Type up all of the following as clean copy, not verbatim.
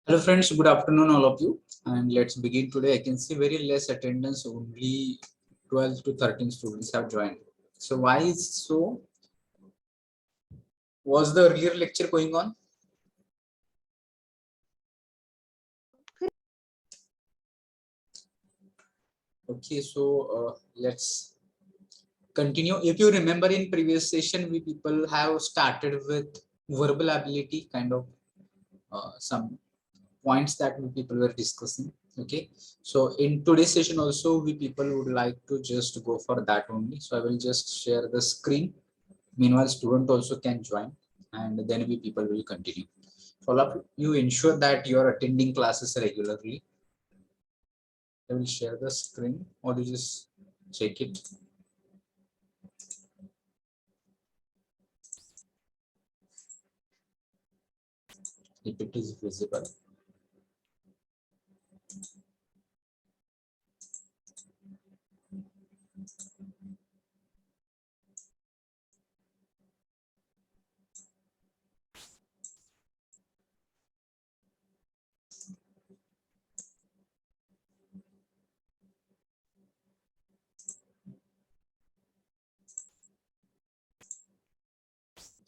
Hello friends, good afternoon all of you, and let's begin today. I can see very less attendance, only 12 to 13 students have joined. So why is so? Was the earlier lecture going on? Okay, so let's continue. If you remember in previous session, we people have started with verbal ability, kind of some points that we people were discussing. Okay, so in today's session also we people would like to just go for that only. So I will just share the screen. Meanwhile, student also can join, and then we people will continue. So all of you ensure that you are attending classes regularly. I will share the screen, or you just check it. If it is visible.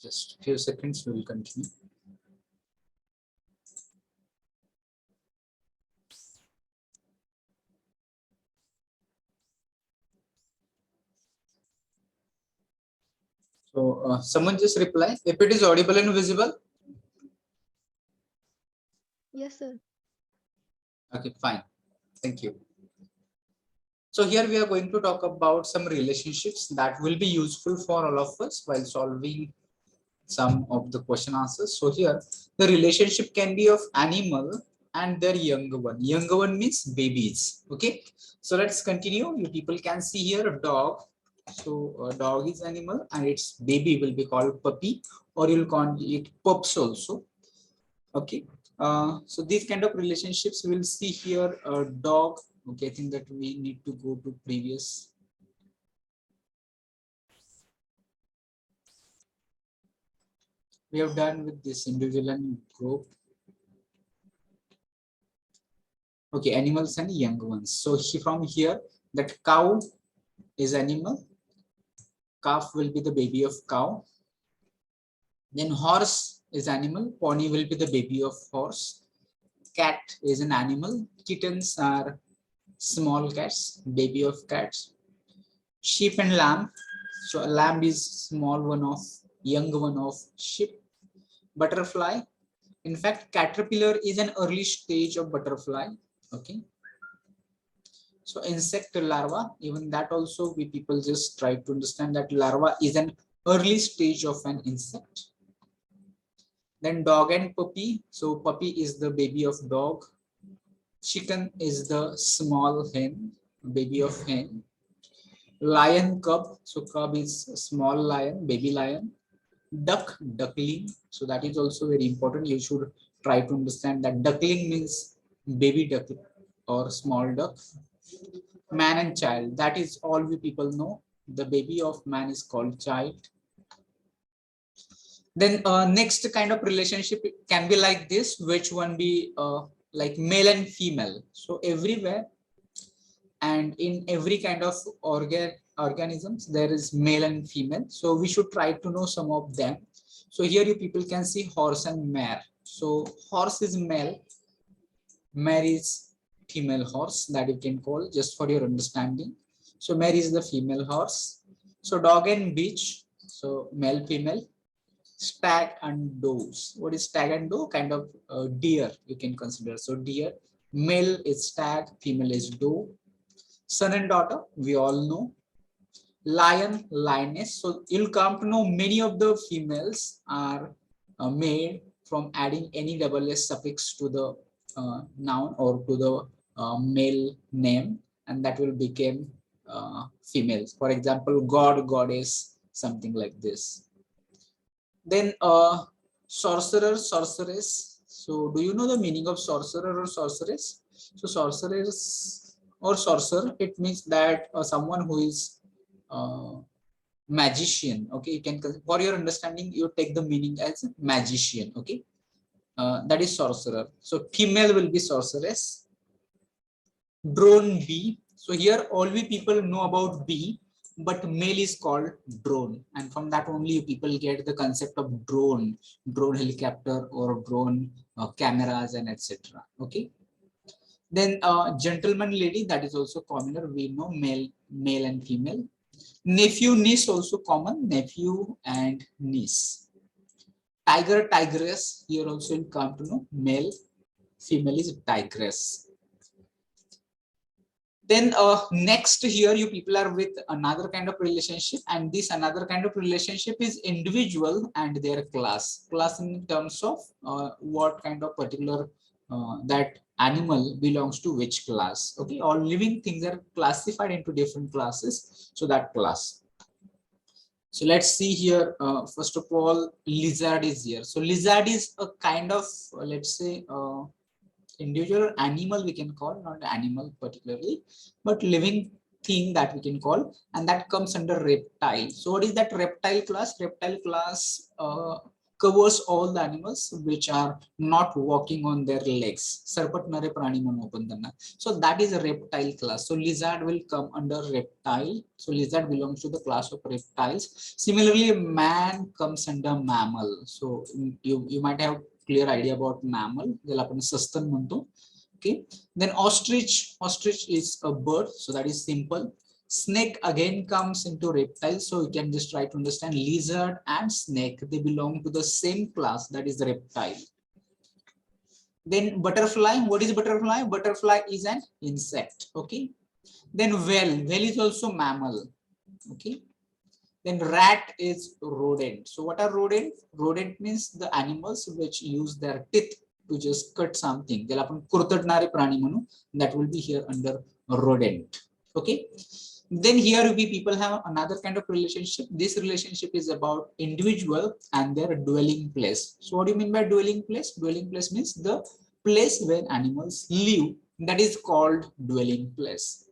Just few seconds, we will continue. So someone just reply if it is audible and visible. Yes, sir. Okay, fine. Thank you. So here we are going to talk about some relationships that will be useful for all of us while solving some of the question answers. So here the relationship can be of animal and their younger one. Younger one means babies. Okay. So let's continue. You people can see here a dog. So a dog is animal and its baby will be called puppy, or you'll call it pups also. Okay. So these kind of relationships we'll see here. A dog. Okay, I think that we need to go to previous. We have done with this individual and group. Okay, animals and young ones. So from here, that cow is animal. Calf will be the baby of cow. Then horse is animal. Pony will be the baby of horse. Cat is an animal. Kittens are small cats, baby of cats. Sheep and lamb. So a lamb is small one of, young one of sheep. Butterfly. In fact, caterpillar is an early stage of butterfly. Okay. So insect larva, even that also we people just try to understand that larva is an early stage of an insect. Then dog and puppy. So puppy is the baby of dog. Chicken is the small hen, baby of hen. Lion cub. So cub is a small lion, baby lion. Duck, duckling. So that is also very important. You should try to understand that duckling means baby duck or small duck. Man and child, that is all we people know. The baby of man is called child. Then next kind of relationship can be like this, which one be like male and female. So everywhere and in every kind of organisms there is male and female, so we should try to know some of them. So here you people can see horse and mare. So horse is male, mare is female horse, that you can call just for your understanding. So mare is the female horse. So dog and bitch, so male female. Stag and does. What is stag and doe? Kind of deer you can consider. So deer, male is stag, female is doe. Son and daughter, we all know. Lion, lioness. So you'll come to know many of the females are made from adding any double s suffix to the noun or to the male name, and that will become females. For example, god, goddess, something like this. Then sorcerer, sorceress. So do you know the meaning of sorcerer or sorceress? So sorceress or sorcerer, it means that someone who is magician. Okay, you can, for your understanding, you take the meaning as magician. Okay, that is sorcerer. So female will be sorceress. Drone bee. So here all we people know about bee, but male is called drone, and from that only you people get the concept of drone helicopter or drone cameras and etc. Okay. Then gentleman lady, that is also commoner. We know male and female. Nephew niece also common, nephew and niece. Tiger tigress, here also you come to know male, female is tigress. Then next here you people are with another kind of relationship, and this another kind of relationship is individual and their class in terms of what kind of particular that animal belongs to which class. Okay, all living things are classified into different classes, so that class. So let's see here. First of all, lizard is here. So lizard is a kind of let's say individual animal, we can call, not animal particularly, but living thing that we can call, and that comes under reptile. So what is that reptile class? Reptile class covers all the animals which are not walking on their legs. Sarpatnare prani म्हणू आपण त्यांना. So that is a reptile class. So lizard will come under reptile. So lizard belongs to the class of reptiles. Similarly, man comes under mammal. So you might have clear idea about mammal. ज्याला आपण सस्तन म्हणतो. Okay. Then ostrich is a bird, so that is simple. Snake again comes into reptile, so you can just try to understand lizard and snake, they belong to the same class, that is the reptile. Then butterfly, what is butterfly? Butterfly is an insect. Okay. Then whale is also mammal. Okay. Then rat is rodent. So what are rodent? Rodent means the animals which use their teeth to just cut something. That will be here under rodent. Okay. Then here we people have another kind of relationship. This relationship is about individual and their dwelling place. So what do you mean by dwelling place? Dwelling place means the place where animals live. That is called dwelling place.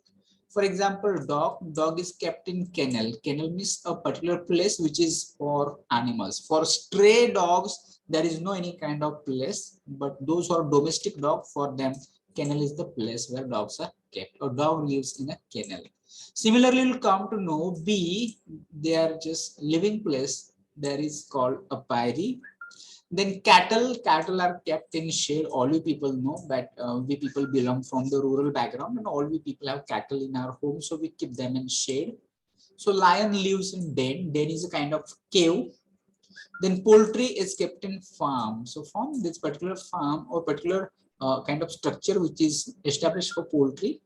For example, dog is kept in kennel. Kennel means a particular place which is for animals. For stray dogs, there is no any kind of place, but those who are domestic dog, for them, kennel is the place where dogs are kept. A dog lives in a kennel. Similarly, you'll come to know bee, they are just living place. There is called apiary. Then cattle are kept in shade. All we people know that we people belong from the rural background, and all we people have cattle in our home, so we keep them in shade. So lion lives in den. Den is a kind of cave. Then poultry is kept in farm. So farm, this particular farm or particular kind of structure which is established for poultry.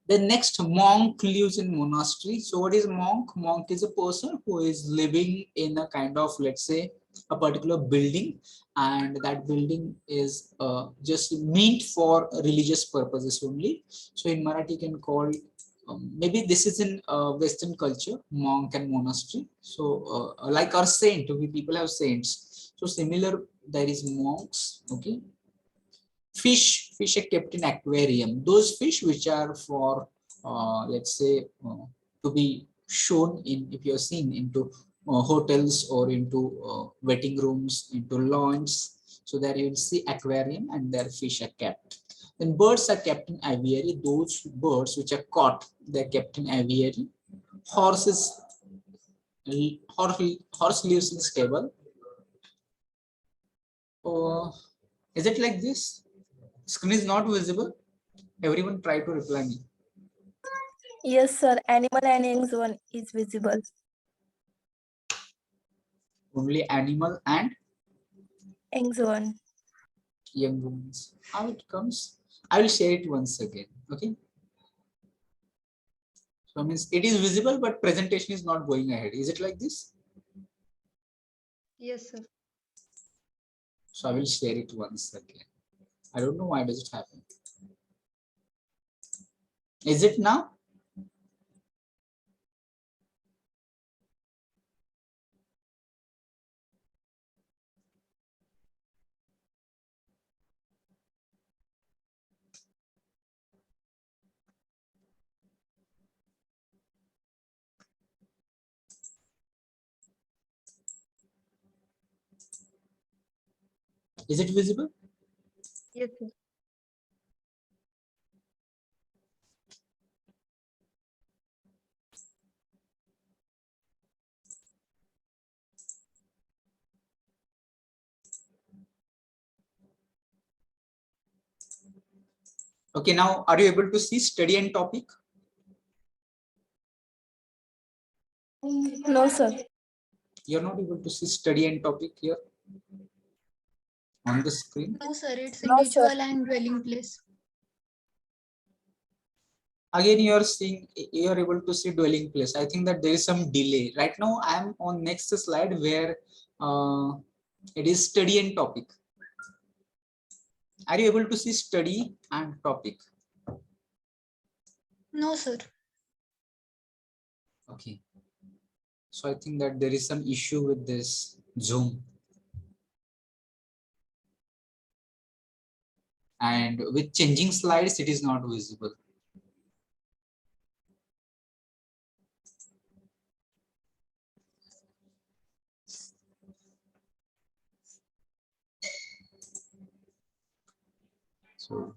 The next, monk lives in monastery. So what is monk? Monk is a person who is living in a kind of, let's say, a particular building, and that building is just meant for religious purposes only. So in Marathi, you can call, maybe this is in Western culture, monk and monastery. So like our saint, we people have saints. So similar, there is monks. Okay. Fish are kept in aquarium. Those fish which are for let's say to be shown in, if you are seen into hotels or into waiting rooms, into lawns, so there you will see aquarium and their fish are kept. Then birds are kept in aviary. Those birds which are caught, they are kept in aviary. Horse lives in stable. Is it like this? Screen is not visible. Everyone try to reply me. Yes, sir. Animal and young one is visible. Only animal and young ones. How it comes? I will share it once again. Okay. So means it is visible, but presentation is not going ahead. Is it like this? Yes, sir. So I will share it once again. I don't know why does it happen. Is it now? Is it visible? Yes, sir. Okay, now are you able to see study and topic? No, sir. You're not able to see study and topic here on the screen. No, sir. It's No, sir. individual and dwelling place. Again, you're able to see dwelling place. I think that there is some delay. Right now, I'm on next slide where it is study and topic. Are you able to see study and topic? No, sir. Okay. So I think that there is some issue with this Zoom. And with changing slides, it is not visible. So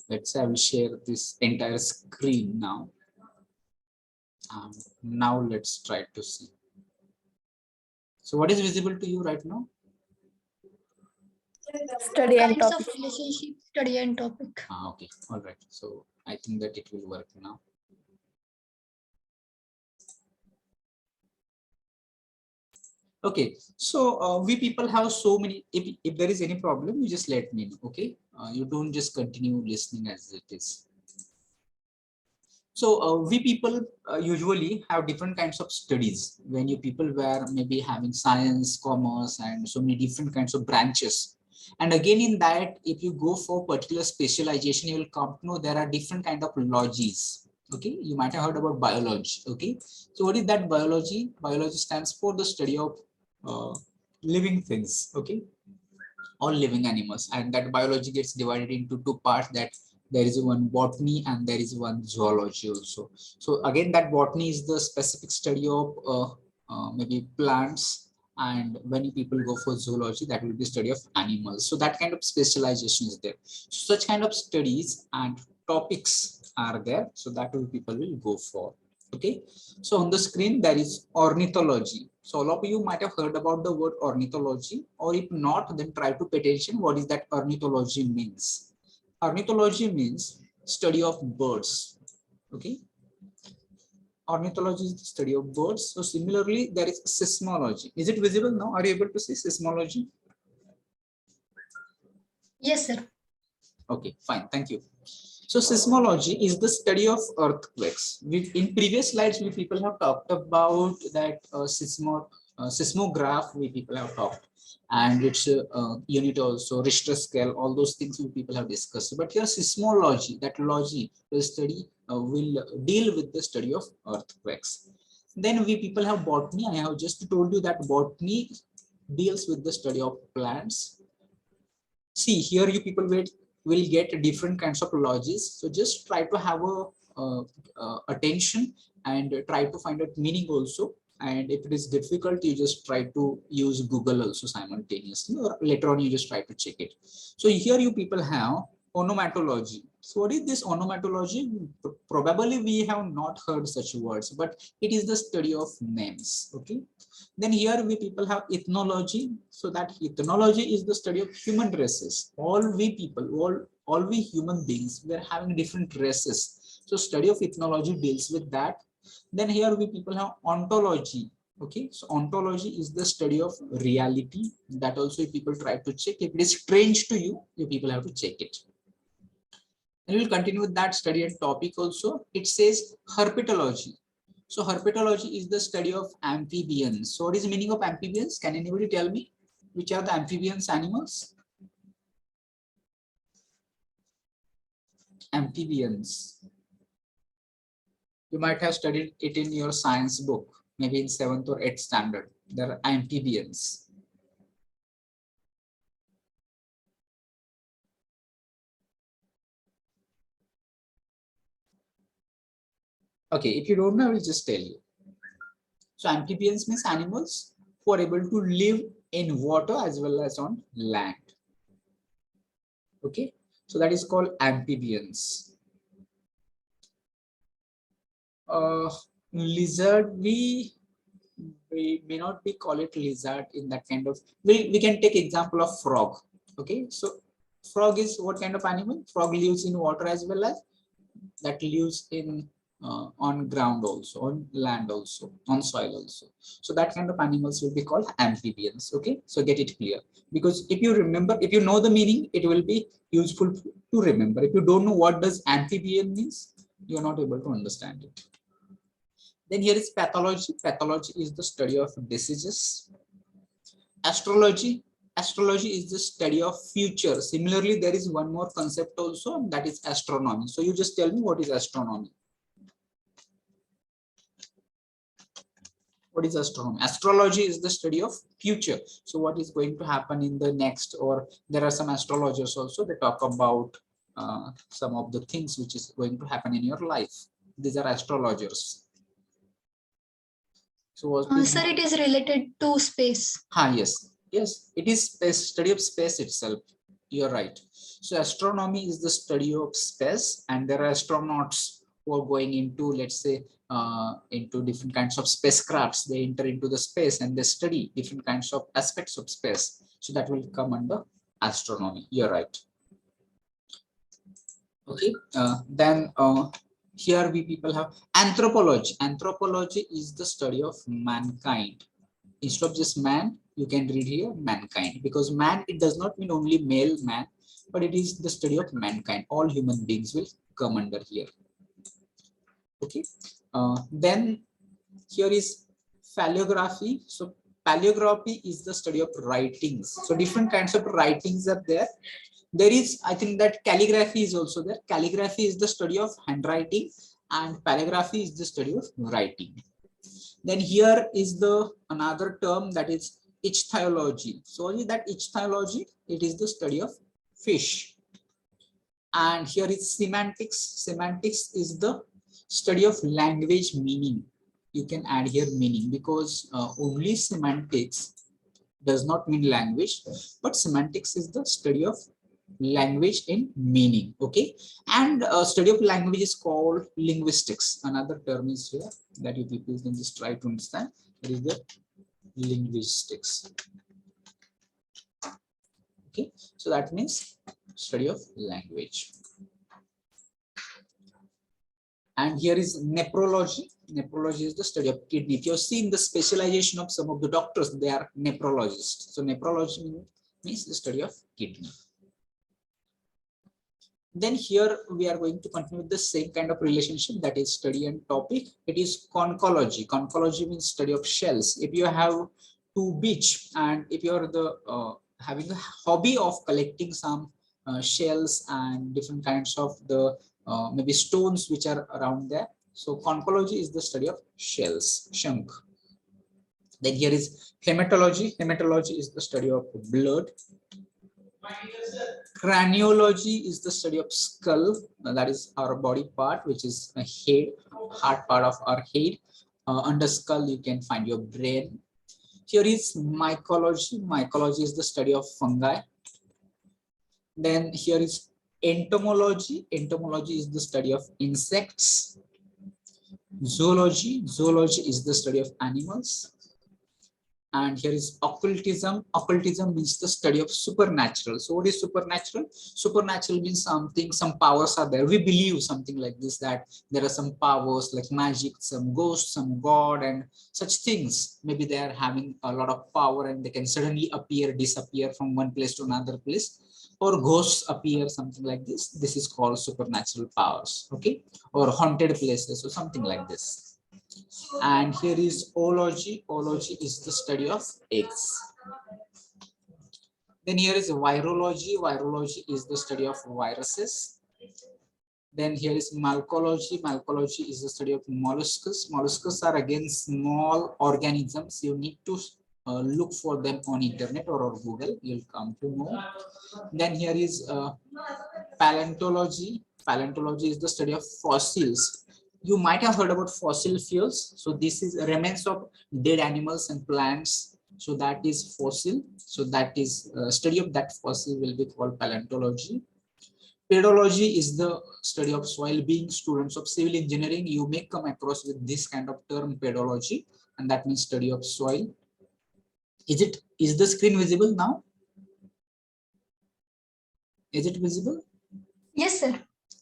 let's say I will share this entire screen now. Now let's try to see. So what is visible to you right now? Study and Kinds topic. of relationship, study and topic. Okay, all right. So I think that it will work now. Okay, so we people have so many. If there is any problem, you just let me know. Okay, you don't just continue listening as it is. So we people usually have different kinds of studies. When you people were maybe having science, commerce, and so many different kinds of branches. And again, in that, if you go for particular specialization, you will come to know there are different kind of logies. Okay, you might have heard about biology. Okay, so what is that biology? Biology stands for the study of living things. Okay, all living animals, and that biology gets divided into two parts, that there is one botany and there is one zoology also. So again, that botany is the specific study of maybe plants, and when people go for zoology, that will be study of animals. So that kind of specialization is there. So such kind of studies and topics are there, so that will people will go for. Okay, so on the screen there is ornithology. So all of you might have heard about the word ornithology, or if not, then try to pay attention what is that ornithology means. Ornithology means study of birds. Okay, ornithology is the study of birds. So similarly, there is seismology. Is it visible now? Are you able to see seismology? Yes, sir. Okay, fine, thank you. So seismology is the study of earthquakes. In previous slides, we people have talked about that seismograph. We people have talked, and its unit also, Richter scale. All those things we people have discussed. But here seismology, that logy will study will deal with the study of earthquakes. Then we people have botany. I have just told you that botany deals with the study of plants. See here, you people will get different kinds of logies. So just try to have a attention and try to find out meaning also. And if it is difficult, you just try to use Google also simultaneously, or later on you just try to check it. So here you people have onomatology. So what is this onomatology? Probably we have not heard such words, but it is the study of names. Okay. Then here we people have ethnology. So that ethnology is the study of human races. All we people, all we human beings, we are having different races. So study of ethnology deals with that. Then here we people have ontology. Okay, so ontology is the study of reality. That also if people try to check, if it is strange to you, you people have to check it. And we'll continue with that study and topic also. It says herpetology. So herpetology is the study of amphibians. So what is the meaning of amphibians? Can anybody tell me which are the amphibians animals? Amphibians. You might have studied it in your science book, maybe in 7th or 8th standard. There are amphibians. Okay, if you don't know, I will just tell you. So amphibians means animals who are able to live in water as well as on land. Okay, so that is called amphibians. Lizard, we may not be call it lizard in that kind of, we can take example of frog. Okay, so frog is what kind of animal? Frog lives in water as well as that lives in on ground also, on land also, on soil also. So that kind of animals will be called amphibians. Okay, so get it clear, because if you remember, if you know the meaning, it will be useful to remember. If you don't know what does amphibian means, you are not able to understand it. Then here is pathology. Pathology is the study of diseases. Astrology. Astrology is the study of future. Similarly, there is one more concept also, that is astronomy. So you just tell me, what is astronomy? What is astronomy? Astrology is the study of future. So what is going to happen in the next, or there are some astrologers also, they talk about some of the things which is going to happen in your life. These are astrologers. So what is Sir, it is related to space. yes, yes, it is space, study of space itself. You're right. So astronomy is the study of space, and there are astronauts who are going into, let's say, into different kinds of spacecrafts. They enter into the space and they study different kinds of aspects of space. So that will come under astronomy. You're right. Okay. Then here we people have anthropology. Anthropology is the study of mankind. Instead of just man, you can read here mankind, because man, it does not mean only male man, but it is the study of mankind. All human beings will come under here. Okay. Then here is paleography. So paleography is the study of writings. So different kinds of writings are there. There is, I think that calligraphy is also there. Calligraphy is the study of handwriting, and paleography is the study of writing. Then here is the another term, that is ichthyology. So only that ichthyology, it is the study of fish. And here is semantics. Semantics is the study of language meaning. You can add here meaning, because only semantics does not mean language, but semantics is the study of language in meaning. Okay, and study of language is called linguistics. Another term is here that you people can just try to understand. It is the linguistics. Okay, so that means study of language. And here is nephrology. Nephrology is the study of kidney. If you're seeing the specialization of some of the doctors, they are nephrologists. So nephrology means the study of kidney. Then here we are going to continue with the same kind of relationship, that is study and topic. It is conchology. Conchology means study of shells. If you have to beach, and if you are the having a hobby of collecting some shells and different kinds of the maybe stones which are around there. So conchology is the study of shells, shank. Then here is hematology. Hematology is the study of blood. Craniology is the study of skull, that is our body part, which is a head, heart part of our head. Under skull, you can find your brain. Here is mycology. Mycology is the study of fungi. Then here is entomology. Entomology is the study of insects. Zoology. Zoology is the study of animals. And here is occultism. Occultism means the study of supernatural. So what is supernatural? Supernatural means something, some powers are there. We believe something like this, that there are some powers like magic, some ghosts, some god, and such things. Maybe they are having a lot of power and they can suddenly appear, disappear from one place to another place. Or ghosts appear, something like this. This is called supernatural powers. Okay. Or haunted places or something like this. And here is oology. Oology is the study of eggs. Then here is virology. Virology is the study of viruses. Then here is malacology. Malacology is the study of molluscs. Molluscs are again small organisms. You need to look for them on internet or on Google. You'll come to know. Then here is paleontology. Paleontology is the study of fossils. You might have heard about fossil fuels. So this is remains of dead animals and plants. So that is fossil. So that is study of that fossil will be called paleontology. Pedology is the study of soil. Being students of civil engineering, you may come across with this kind of term, pedology, and that means study of soil. Is the screen visible now? Is it visible? Yes, sir.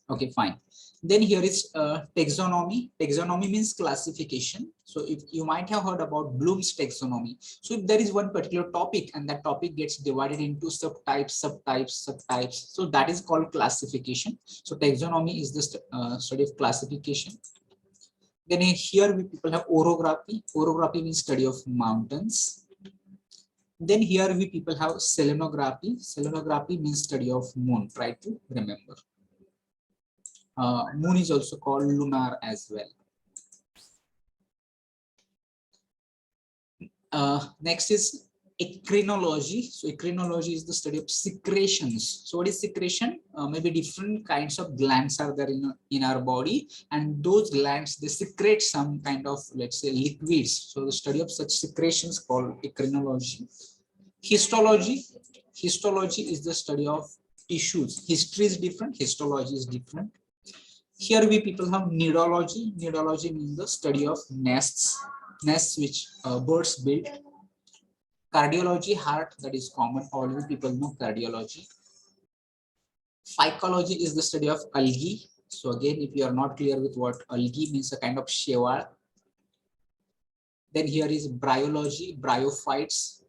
Okay, fine. Then here is taxonomy. Taxonomy means classification. So if you might have heard about Bloom's taxonomy. So if there is one particular topic and that topic gets divided into subtypes, so that is called classification. So taxonomy is the study of classification. Then here people have orography. Orography means study of mountains. Then here we people have selenography. Selenography means study of moon. Try to remember. Moon is also called lunar as well. Next is encrinology. So encrinology is the study of secretions. So what is secretion? Maybe different kinds of glands are there in our body, and those glands, they secrete some kind of, let's say, liquids. So the study of such secretions called encrinology. Histology. Histology is the study of tissues. History is different, histology is different. Here we people have nidology. Nidology means the study of nests which birds build. Cardiology, heart, that is common. All you people know cardiology. Phycology is the study of algae. So again, if you are not clear with what algae means, a kind of shewal. Then here is bryology, bryophytes,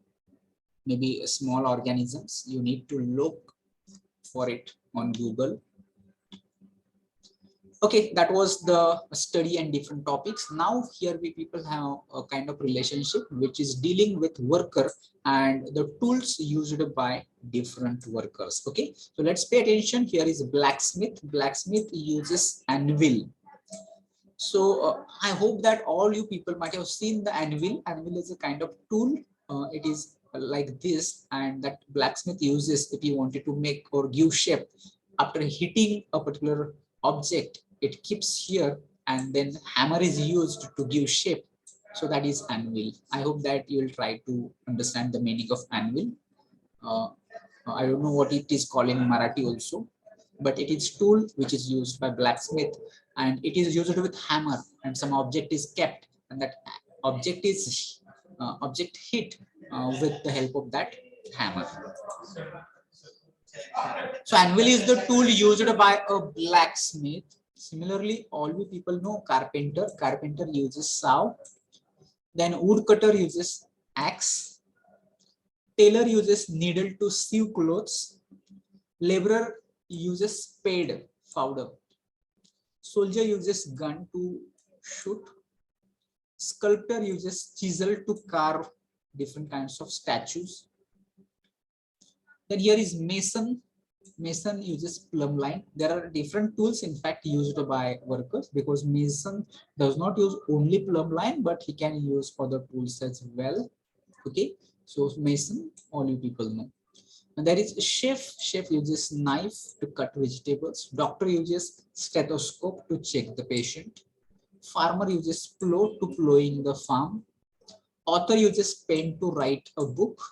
maybe small organisms. You need to look for it on Google. Okay, that was the study and different topics. Now here we people have a kind of relationship which is dealing with worker and the tools used by different workers. Okay, so let's pay attention. Here is blacksmith. Blacksmith uses anvil. So I hope that all you people might have seen the anvil. Anvil is a kind of tool. It is like this, and that blacksmith uses if he wanted to make or give shape after hitting a particular object. It keeps here, and then hammer is used to give shape. So that is anvil. I hope that you will try to understand the meaning of anvil. I don't know what it is called in Marathi also, but it is tool which is used by blacksmith, and it is used with hammer, and some object is kept, and that object is object hit with the help of that hammer. So anvil is the tool used by a blacksmith. Similarly, all we people know carpenter. Carpenter uses saw. Then woodcutter uses axe. Tailor uses needle to sew clothes. Laborer uses spade, fowler. Soldier uses gun to shoot. Sculptor uses chisel to carve different kinds of statues. Then here is mason. Mason uses plumb line. There are different tools, in fact, used by workers, because mason does not use only plumb line, but he can use other tools as well. Okay, so mason, all you people know. And there is chef. Chef uses knife to cut vegetables. Doctor uses stethoscope to check the patient. Farmer uses plow to plowing the farm. Author uses pen to write a book.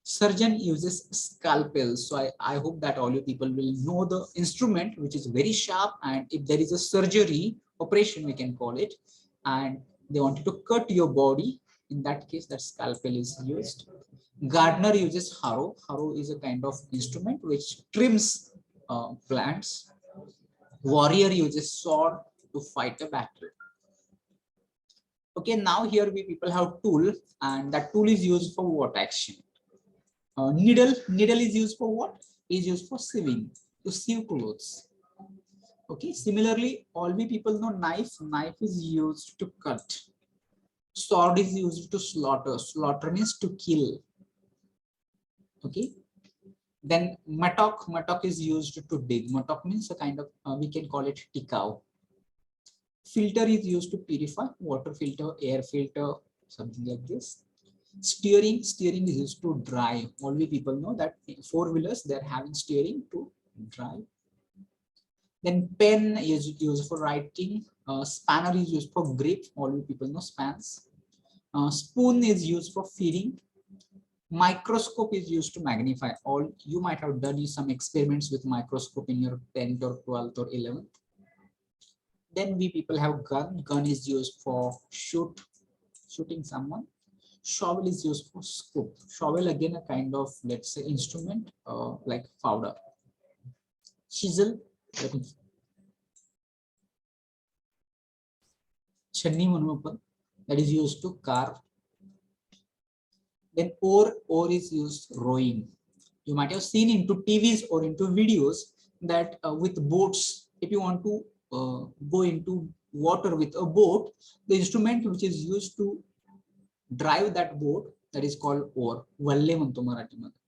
Surgeon uses scalpel. So I hope that all you people will know the instrument, which is very sharp, and if there is a surgery operation, we can call it, and they wanted to cut your body, in that case that scalpel is used. Gardener uses harrow. Harrow is a kind of instrument which trims plants. Warrior uses sword to fight a battle. Okay, now here we people have tool, and that tool is used for what action? Needle is used for what? Is used for sewing, to sew clothes. Okay, similarly, all we people know knife. Knife is used to cut. Sword is used to slaughter. Slaughter means to kill. Okay, then mattock is used to dig. Mattock means a kind of we can call it tikau. Filter is used to purify. Water filter, air filter, something like this. Steering is used to drive. All we people know that four-wheelers, they're having steering to drive. Then pen is used for writing. Spanner is used for grip. All we people know spans. Spoon is used for feeding. Microscope is used to magnify. All you might have done is some experiments with microscope in your 10th or 12th or 11th. Then we people have gun. Gun is used for shooting someone. Shovel is used for scoop. Shovel again a kind of, let's say, instrument like powder. Chisel, chhanni म्हणू आपण, that is used to carve. Then oar is used rowing. You might have seen into TVs or into videos that with boats, if you want to go into water with a boat, the instrument which is used to drive that boat, that is called oar. Valle म्हणतो मराठीमध्ये.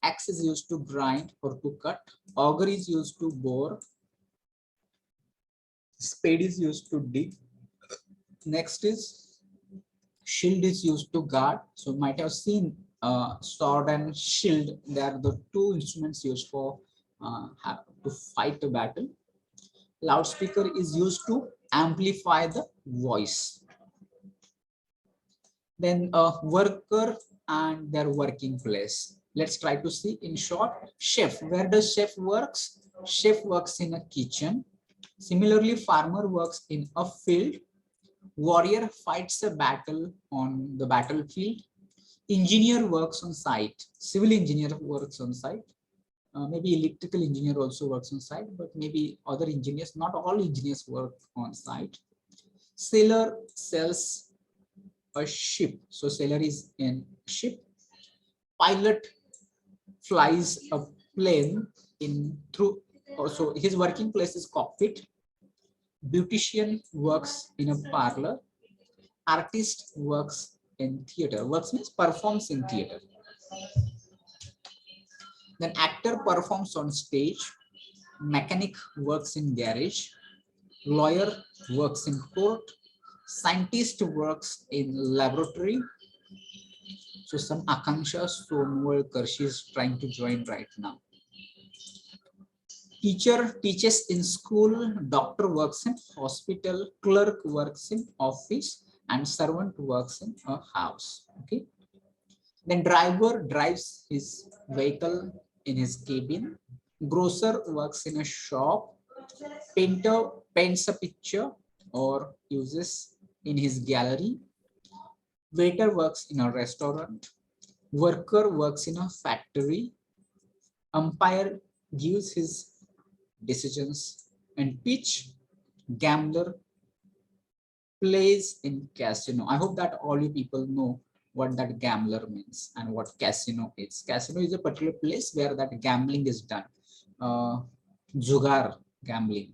Axe is used to grind or to cut. Auger is used to bore. Spade is used to dig. Next is shield is used to guard. So you might have seen sword and shield. They are the two instruments used for to fight a battle. Loudspeaker is used to amplify the voice. Then a worker and their working place. Let's try to see in short. Chef, where does chef works? Chef works in a kitchen. Similarly, farmer works in a field. Warrior fights a battle on the battlefield. Engineer works on site. Civil engineer works on site. Maybe electrical engineer also works on site, but maybe other engineers, not all engineers work on site. Sailor sells a ship. So sailor is in ship. Pilot flies a plane in through. Also, his working place is cockpit. Beautician works in a parlor. Artist works in theater. Works means performs in theater. Then actor performs on stage. Mechanic works in garage. Lawyer works in court. Scientist works in laboratory. So some Akanksha Sonwalkar, she is trying to join right now. Teacher teaches in school, doctor works in hospital, clerk works in office, and servant works in a house. Okay. Then driver drives his vehicle in his cabin. Grocer works in a shop. Painter paints a picture or uses in his gallery. Waiter works in a restaurant. Worker works in a factory. Umpire gives his decisions and pitch. Gambler plays in casino. I hope that all you people know what that gambler means and what casino is. Casino is a particular place where that gambling is done. Jugar gambling.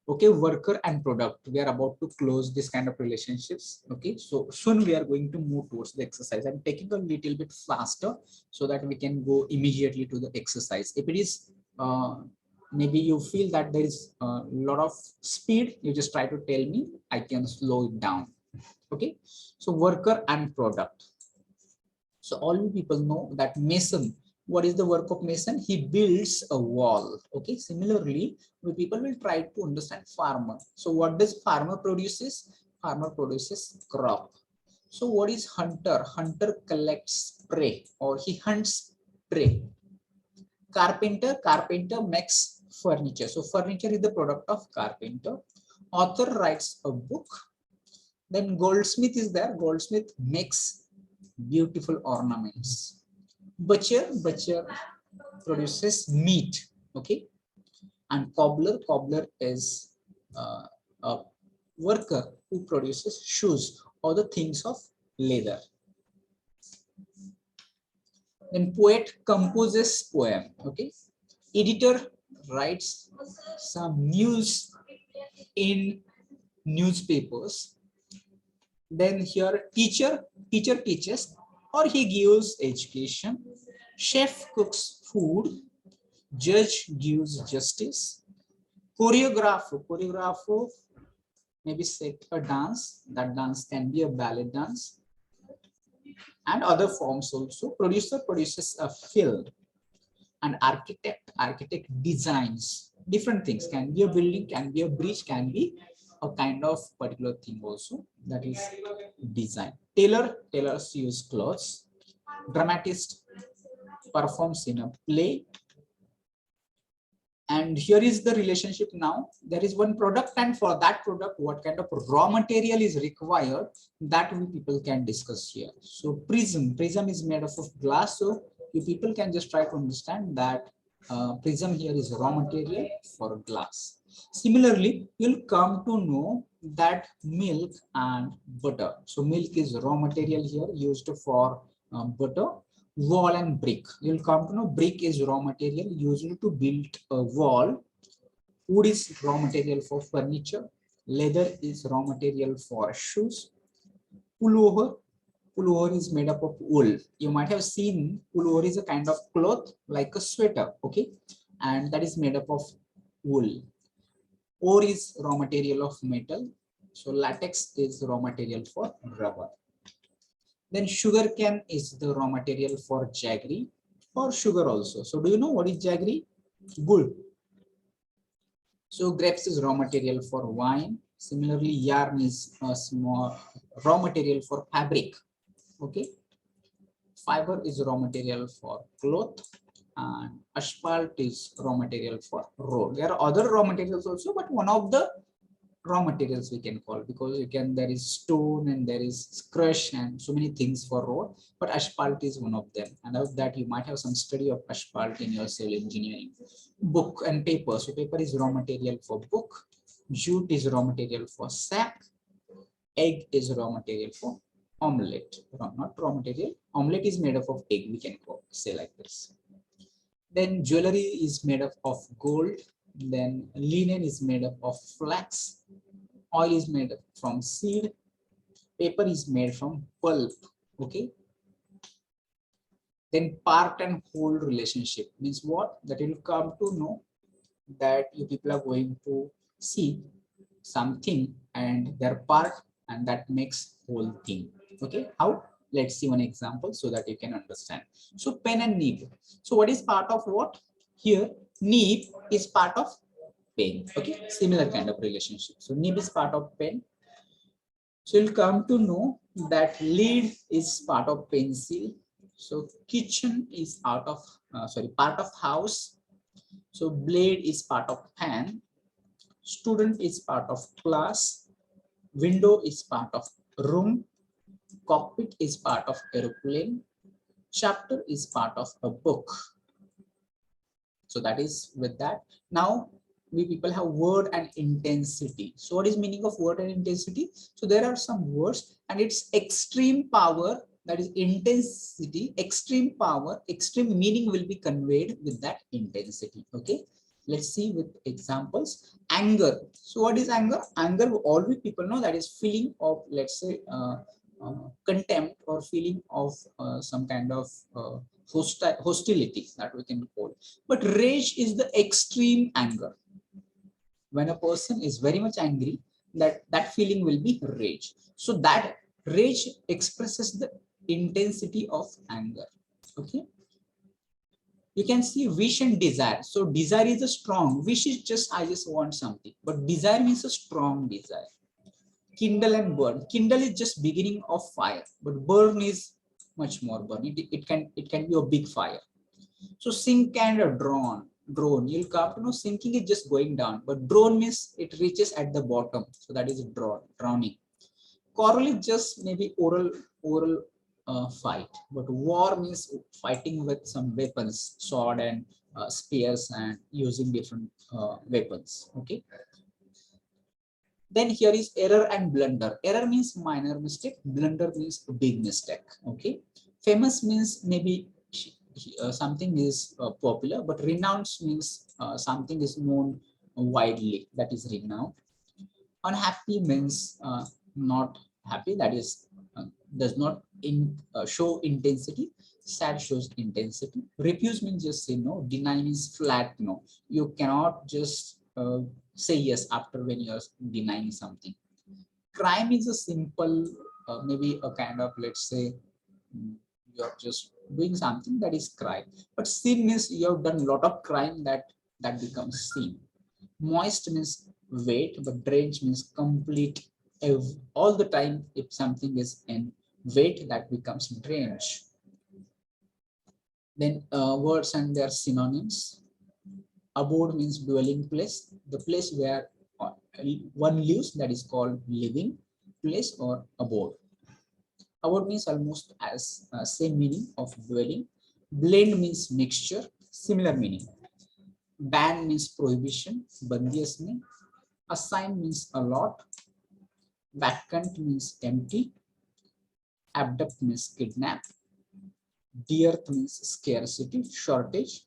Okay, worker and product. We are about to close this kind of relationships. Okay, so soon we are going to move towards the exercise. I'm taking a little bit faster so that we can go immediately to the exercise. If it is maybe you feel that there is a lot of speed, you just try to tell me, I can slow it down. Okay, so worker and product. So all you people know that mason. What is the work of mason? He builds a wall. Okay, similarly, people will try to understand farmer. So what does farmer produces? Farmer produces crop. So what is hunter? Hunter collects prey or he hunts prey. Carpenter, carpenter makes furniture. So furniture is the product of carpenter. Author writes a book. Then goldsmith is there. Goldsmith makes beautiful ornaments. Butcher produces meat. Okay, and cobbler is a worker who produces shoes or the things of leather. Then poet composes poem. Okay, editor writes some news in newspapers. Then here teacher teaches or he gives education. Chef cooks food. Judge gives justice. Choreographer maybe set a dance. That dance can be a ballet dance and other forms also. Producer produces a film. And architect designs different things. Can be a building, can be a bridge, can be a kind of particular thing also, that is design. Tailors use clothes. Dramatist performs in a play. And here is the relationship now. There is one product, and for that product, what kind of raw material is required, that we people can discuss here. So prism is made up of glass. So you people can just try to understand that prism here is raw material for glass. Similarly, you'll come to know that milk and butter. So milk is raw material here used for butter. Wall and brick. You'll come to know brick is raw material used to build a wall. Wood is raw material for furniture. Leather is raw material for shoes. Pullover is made up of wool. You might have seen pullover is a kind of cloth like a sweater, okay? And that is made up of wool. Ore is raw material of metal. So latex is raw material for rubber. Then sugar cane is the raw material for jaggery or sugar also. So do you know what is jaggery? Gul. So grapes is raw material for wine. Similarly, yarn is a small raw material for fabric. Okay. Fiber is raw material for cloth, and asphalt is raw material for road. There are other raw materials also, but one of the raw materials we can call, because you can, there is stone and there is crush and so many things for road, but asphalt is one of them. And of that you might have some study of asphalt in your civil engineering. Book and paper. So paper is raw material for book. Jute is raw material for sack. Egg is raw material for omelette. Not raw material. Omelette is made up of egg, we can say like this. Then jewelry is made up of gold. Then linen is made up of flax. Oil is made from seed. Paper is made from pulp. Okay. Then part and whole relationship means what? That you'll come to know that you people are going to see something and their part, and that makes whole thing. Okay. How? Let's see one example so that you can understand. So pen and nib. So what is part of what? Here nib is part of pen. Okay, similar kind of relationship. So nib is part of pen. So you'll come to know that lead is part of pencil. So kitchen is part of house. So blade is part of fan. Student is part of class. Window is part of room. Cockpit is part of aeroplane. Chapter is part of a book. So that is with that. Now we people have word and intensity. So what is meaning of word and intensity? So there are some words and its extreme power, that is intensity, extreme power, extreme meaning will be conveyed with that intensity. Okay. Let's see with examples. Anger. So what is anger? Anger, all we people know, that is feeling of, let's say, contempt or feeling of some kind of hostility, that we can call. But rage is the extreme anger. When a person is very much angry, that feeling will be rage. So that rage expresses the intensity of anger. Okay. You can see wish and desire. So desire is a strong. Wish is just, I just want something. But desire means a strong desire. Kindle and burn. Kindle is just beginning of fire, but burn is much more burn. It can be a big fire. So sink and a drone. You'll come to know sinking is just going down, but drone means it reaches at the bottom. So that is drowning. Quarrel is just maybe oral fight, but war means fighting with some weapons, sword and spears, and using different weapons. Okay. Then here is error and blunder. Error means minor mistake. Blunder means big mistake. Okay. Famous means maybe something is popular, but renowned means something is known widely, that is renowned. Unhappy means not happy, that is does not show intensity. Sad shows intensity. Refuse means just say no. Deny means flat no. You cannot just say yes after when you are denying something. Crime is a simple, maybe a kind of, let's say, you're just doing something, that is crime. But sin means you have done a lot of crime, that becomes sin. Moist means wet, but drench means complete all the time if something is in Wet, that becomes drench. Then words and their synonyms. Abode means dwelling place, the place where one lives, that is called living place or abode. Abode means almost as same meaning of dwelling. Blend means mixture, similar meaning. Ban means prohibition, bandi asme. Assign means allot. Vacant means empty. Abduct means kidnap. Dearth means scarcity, shortage.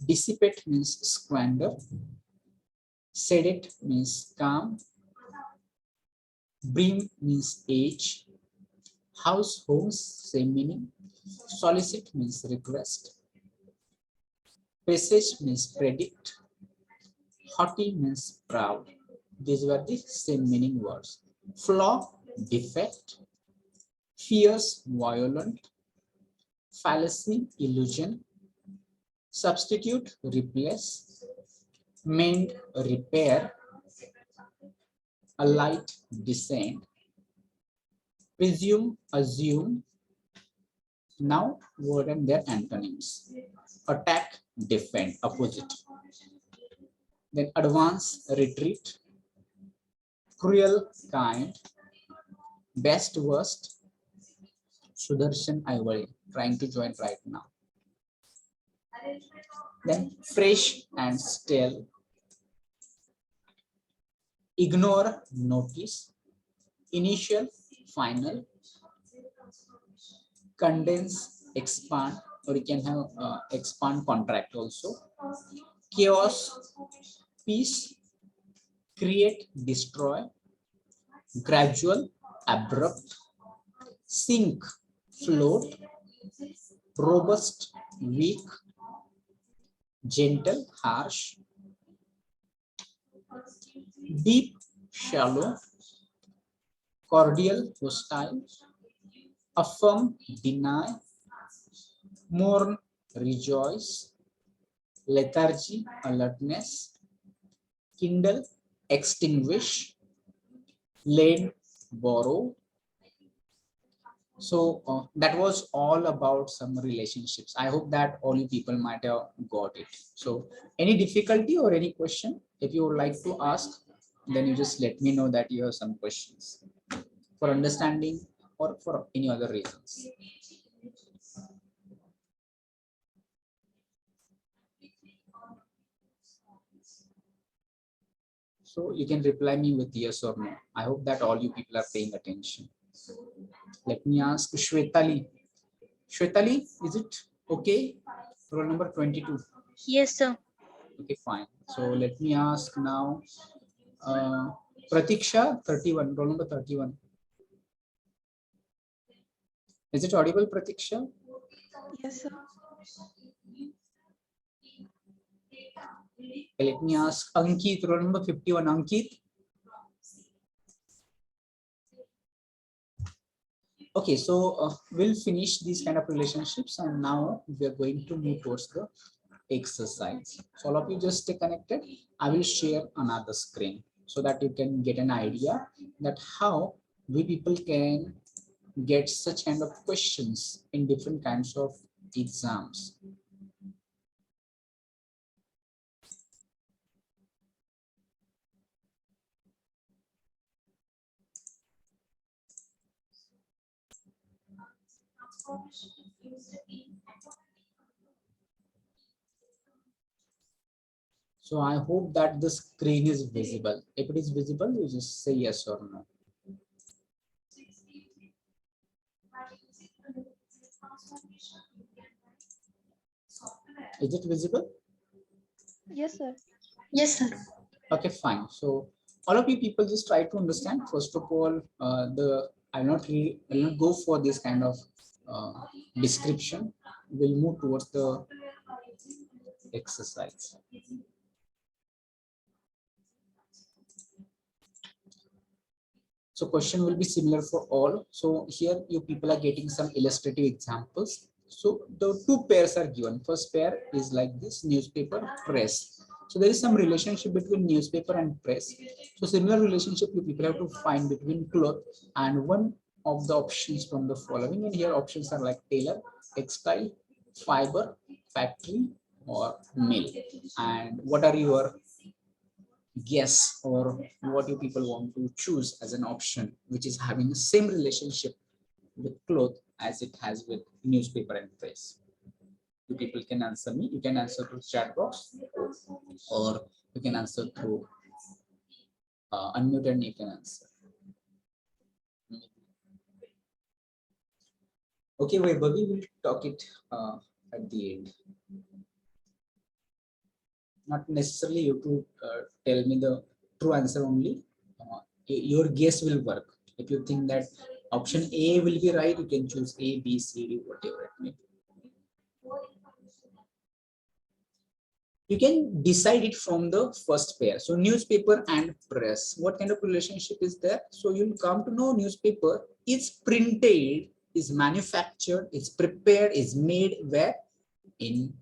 Dissipate means squander. Sedate means calm. Brim means age. House, homes, same meaning. Solicit means request. Presage means predict. Haughty means proud. These were the same meaning words. Flaw, defect. Fierce, violent. Fallacy, illusion. Substitute, replace. Mend, repair. Alight, descend. Presume, assume. Now word and their antonyms. Attack, defend, opposite. Then advance, retreat. Cruel, kind. Best, worst. Sudarshan Aivale, trying to join right now. Then fresh and stale. Ignore, notice. Initial, final. Condense, expand, or you can have expand, contract also. Chaos, peace. Create, destroy. Gradual, abrupt. Sink, float. Robust, weak. Gentle, harsh. Deep, shallow. Cordial, hostile. Affirm, deny. Mourn, rejoice. Lethargy, alertness. Kindle, extinguish. Lend, borrow. So that was all about some relationships. I hope that all you people might have got it. So any difficulty or any question, if you would like to ask, then you just let me know that you have some questions for understanding or for any other reasons. So you can reply me with yes or no. I hope that all you people are paying attention. Let me ask Shwetali. Shwetali, is it okay? Roll number 22. Yes, sir. Okay, fine. So let me ask now. Pratiksha, 31. Roll number 31. Is it audible, Pratiksha? Yes, sir. Okay, let me ask Ankit. Roll number 51. Ankit. Okay, so we'll finish these kind of relationships, and now we are going to move towards the exercise. So all of you just stay connected. I will share another screen so that you can get an idea that how we people can get such kind of questions in different kinds of exams. So I hope that the screen is visible. If it is visible, you just say yes or no. Is it visible? Yes, sir. Yes, sir. Okay, fine. So all of you people just try to understand. First of all, I'll not go for this kind of description. We'll move towards the exercise. So question will be similar for all. So here you people are getting some illustrative examples. So the two pairs are given. First pair is like this: newspaper, press. So there is some relationship between newspaper and press. So similar relationship you people have to find between cloth and one of the options from the following. And here options are like tailor, textile, fiber, factory, or mill. And what are your guess, or what you people want to choose as an option which is having the same relationship with cloth as it has with newspaper and press? You people can answer me. You can answer through chat box, or you can answer through unmute and you can answer. Okay, Vaibhavi, we'll talk it at the end. Not necessarily you to tell me the true answer only. Your guess will work. If you think that option A will be right, you can choose A, B, C, D, whatever it may be. You can decide it from the first pair. So newspaper and press, what kind of relationship is there? So you'll come to know newspaper is printed, is manufactured, is prepared, is made where? In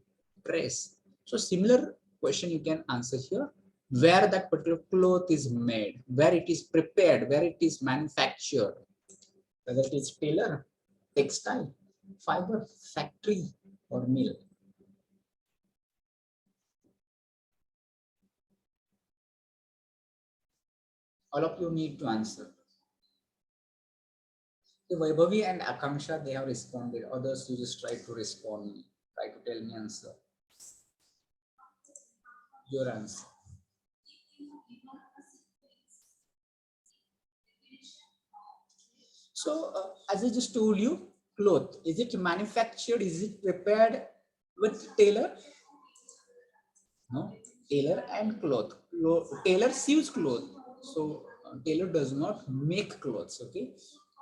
press. So similar question you can answer here, where that particular cloth is made, where it is prepared, where it is manufactured, whether it is tailor, textile, fiber, factory, or mill. All of you need to answer. So Vaibhavi and Akanksha, they have responded. Others, you just try to respond, try to tell me answer. Your answer. So as I just told you, cloth, is it manufactured? Is it prepared with tailor? No, tailor and cloth. Tailor sews cloth. So tailor does not make clothes. Okay.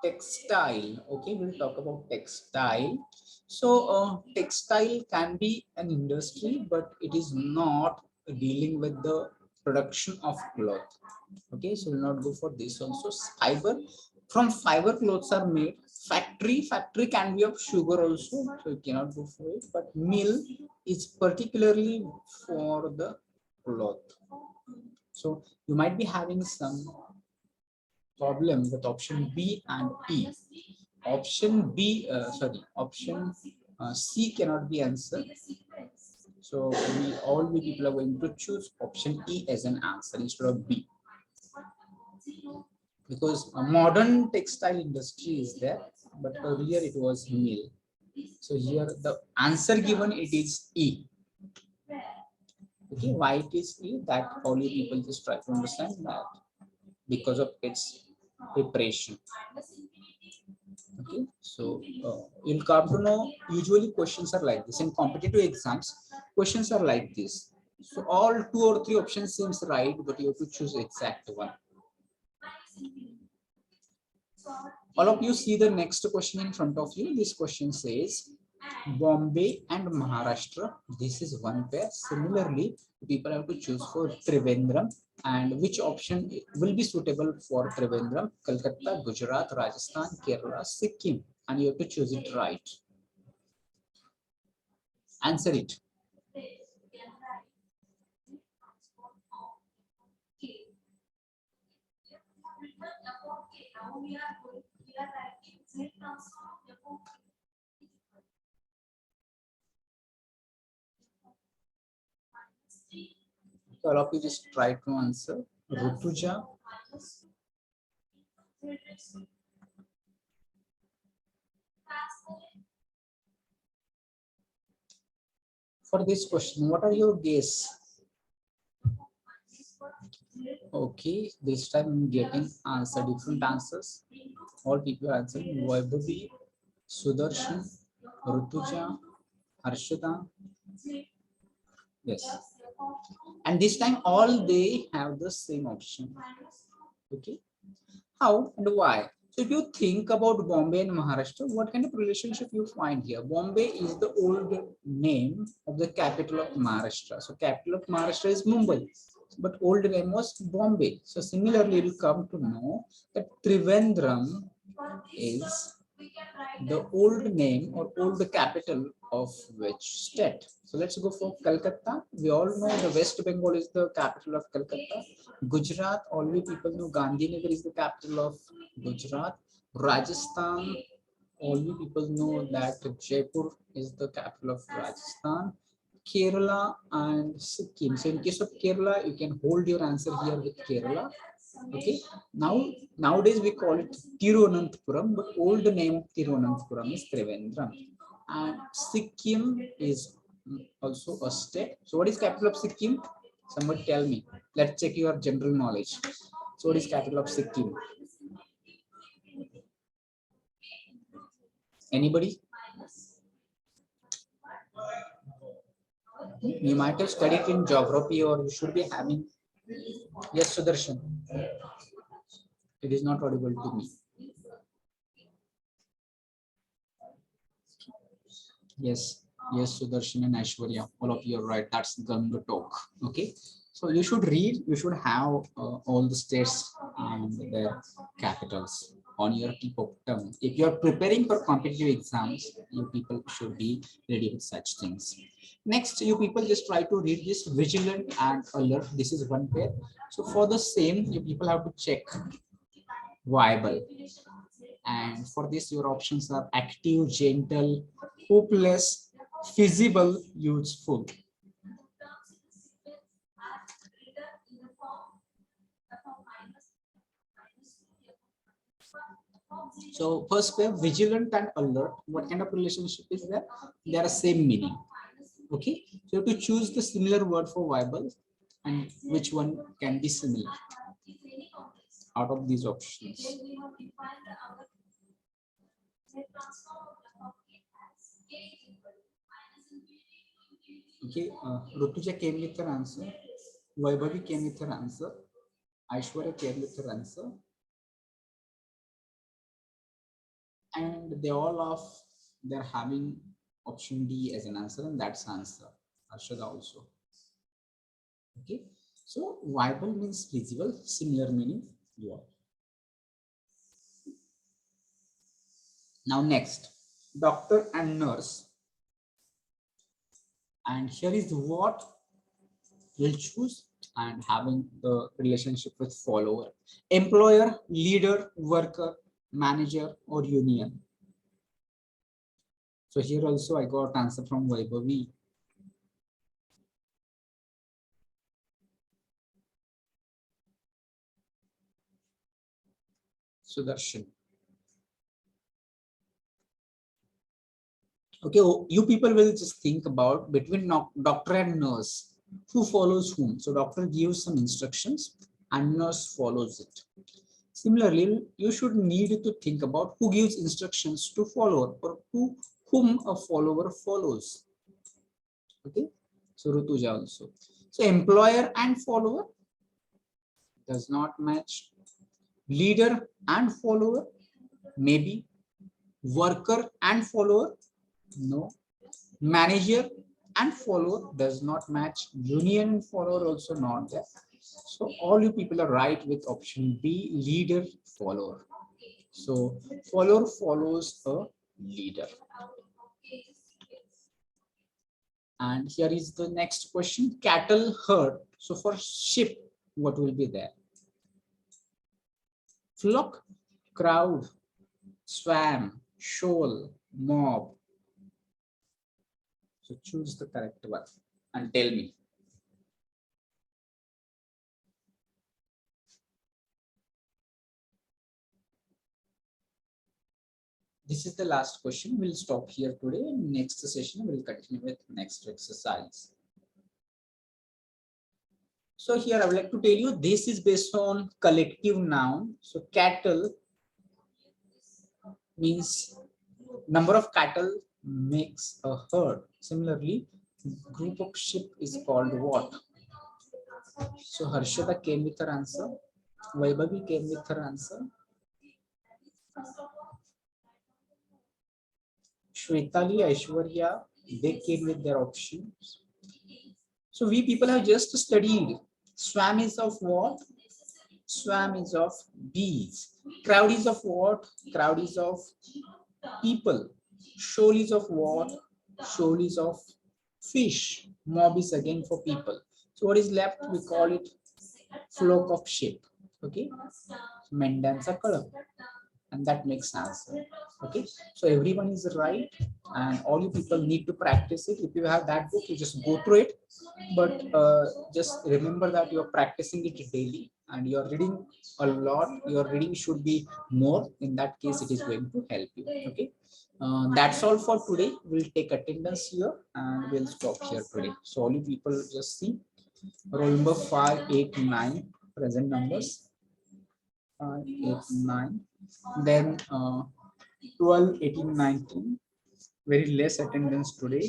Textile. Okay, we'll talk about textile. So textile can be an industry, but it is not dealing with the production of cloth. Okay, so we'll not go for this also. Fiber, from fiber clothes are made. Factory can be of sugar also, so you cannot go for it. But mill is particularly for the cloth. So you might be having some problem with option B and E. Option B, option C cannot be answered. So we people are going to choose option E as an answer instead of B, because a modern textile industry is there, but earlier it was mill. So here the answer given, it is E. Okay, why it is E? That only people just try to understand that because of its preparation. Okay, so you'll come to know usually questions are like this in competitive exams. Questions are like this. So all 2 or 3 options seems right, but you have to choose exact one. All of you see the next question in front of you. This question says Bombay and Maharashtra. This is one pair. Similarly, people have to choose for Trivandrum, and which option will be suitable for Trivandrum? Kolkata, Gujarat, Rajasthan, Kerala, Sikkim, and you have to choose it right. Answer it. All of you just try to answer. Rutuja. For this question, what are your guess? Okay, this time I'm getting different answers. All people are answering Vaibhavi, Sudarshan, Rutuja, Harshada. Yes. And this time all they have the same option. Okay. How and why? So if you think about Bombay and Maharashtra, what kind of relationship you find here? Bombay is the old name of the capital of Maharashtra. So capital of Maharashtra is Mumbai, but old name was Bombay. So similarly, you will come to know that Trivandrum is the old name or old capital of which state? So let's go for Calcutta. We all know the West Bengal is the capital of Calcutta. Gujarat, all we people know Gandhinagar is the capital of Gujarat. Rajasthan, all we people know that Jaipur is the capital of Rajasthan. Kerala and Sikkim. So in case of Kerala, you can hold your answer here with Kerala. Okay. Nowadays we call it Tirunanthapuram, but old name of Tirunanthapuram is Trivandrum. And Sikkim is also a state. So what is capital of Sikkim? Somebody tell me. Let's check your general knowledge. So what is capital of Sikkim? Anybody? You might have studied in geography, or you should be having. Yes, Sudarshan. It is not audible to me. Yes, Sudarshan and Aishwarya, all of you are right. That's Ganga talk. Okay, so you should read. You should have all the states and their capitals on your tip of tongue. If you are preparing for competitive exams, you people should be ready with such things. Next, you people just try to read this vigilant and alert. This is one pair. So for the same, you people have to check viable. And for this, your options are active, gentle, hopeless, feasible, useful. So first pair, vigilant and alert. What kind of relationship is there? They are same meaning. Okay, so you have to choose the similar word for viable and which one can be similar out of these options. Okay, Rutuja came with her answer. Vaibhavi came with her answer. Aishwarya came with her answer. And they all of they're having option D as an answer, and that's answer. Arshada also. Okay, so viable means visible, similar meaning dual. Now next, doctor and nurse. And here is what we'll choose, and having the relationship with follower, employer, leader, worker, manager, or union. So here also I got answer from Vaibhavi. Sudarshan. Okay, you people will just think about between doctor and nurse, who follows whom. So doctor gives some instructions and nurse follows it. Similarly, you should need to think about who gives instructions to follower or whom a follower follows. Okay, so Rutuja also. So employer and follower does not match. Leader and follower, maybe. Worker and follower, no. Manager and follower does not match. Union and follower also not there. So all you people are right with option B, leader, follower. So follower follows a leader. And here is the next question, cattle herd. So for sheep, what will be there? Flock, crowd, swarm, shoal, mob. So choose the correct one and tell me. This is the last question. We'll stop here today. Next session, we'll continue with next exercise. So here I would like to tell you, this is based on collective noun. So cattle means number of cattle makes a herd. Similarly, group of sheep is called what? So Harshada came with her answer. Vaibhavi came with her answer. Shwetali, Aishwarya, they came with their options. So we people have just studied. Swarm is of what? Swarm is of bees. Crowd is of what? Crowd is of people. Shoal is of what? Shoal is of fish. Mob is again for people. So what is left? We call it flock of sheep. Okay. Mendans are color. And that makes sense. Okay. So everyone is right. And all you people need to practice it. If you have that book, you just go through it. But just remember that you're practicing it daily and you're reading a lot. Your reading should be more. In that case, it is going to help you. Okay. That's all for today. We'll take attendance here and we'll stop here today. So all you people just see roll number 5, 8, 9 present numbers. 5, 8, 9. Then 12, 18, 19. Very less attendance today.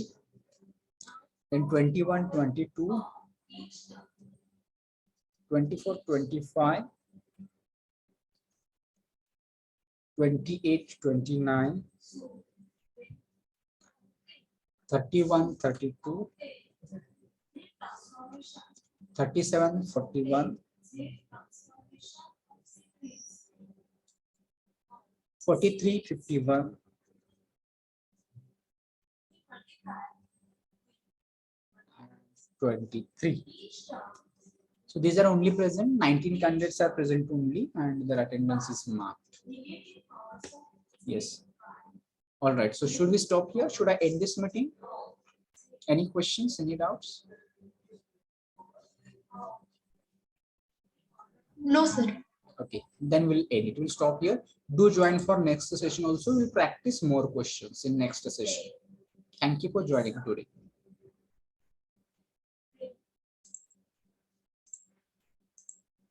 Then 21, 22, 24, 25, 28, 29, 31, 32, 37, 41, 43, 51, 23. So these are only present. 19 candidates are present only, and their attendance is marked. Yes. All right. So should we stop here? Should I end this meeting? Any questions? Any doubts? No, sir. Okay. Then we'll end it. We'll stop here. Do join for next session also. We'll practice more questions in next session. Thank you for joining today.